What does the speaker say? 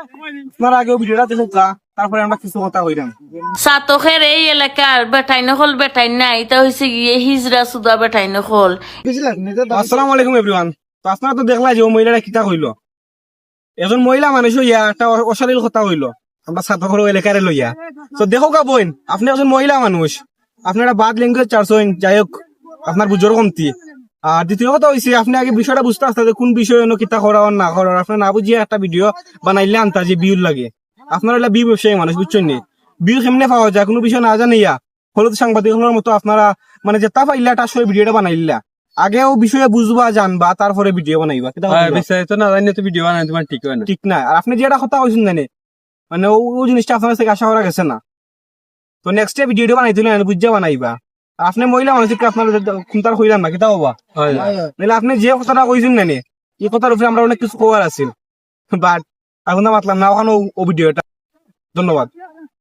আপনার আগেও ভিডিওটা দেখো তারপরে আমরা কিছু কথা কইলাম। সাতকের এই এলাকার বেটাই নকল বেটাই নাই এটা হয়েছে গিয়ে হিজরা সুদা বেটাই নকল। আসসালামু আলাইকুম এভরিওয়ান। তো আপনারা তো দেখলা যে ও মহিলাটা কিতা কইলো। একজন মহিলা মানুষ হইয়া একটা অশালীল কথা হইলো আমরা ছাত্র এলাকারে লইয়া। তো দেখো কা বোন, আপনি একজন মহিলা মানুষ, আপনারা বাদ ল্যাঙ্গুয়েজ চারছেন, যাই হোক আপনার বুঝোর কমতি। আর দ্বিতীয় কথা হয়েছে আপনি আগে বিষয়টা বুঝতে আসতে যে কোন বিষয় কিতা করা না করার, আপনার না বুঝিয়ে একটা ভিডিও বানাইলে আনতা যে বিউর লাগে। আপনারা এলা বিউ ব্যবসায়ী মানুষ, বুঝছেন নি? বিউ কেমনে পাওয়া যায় কোনো বিষয় না জানিয়া হলুদ সাংবাদিকের মতো আপনারা মানে যেটা পাইলা একটা আসলে ভিডিওটা বানাইলা। আগেও বিষয়ে বুঝবা জানবা তারপরে ভিডিও বানাইবা, বিস্তারিত না জানি তো ভিডিও বানাই তোমার ঠিক হয় না। ঠিক না। আর আপনি যেটা কথা কইছেন জানে মানে ও জিনিসটা আপনার থেকে আশা করা গেছে না। তো নেক্সট ডে ভিডিওটা বানাই দিলে বুঝা বানাইবা। আর আপনি মহিলা মানুষ আপনার খুনতার কইলাম না কিতা হবা, নাহলে আপনি যে কথাটা কইছেন না এই কথার উপরে আমরা অনেক কিছু কবার আছিল, বাট এখন মাতলাম না ওখানে ও ভিডিওটা। ধন্যবাদ।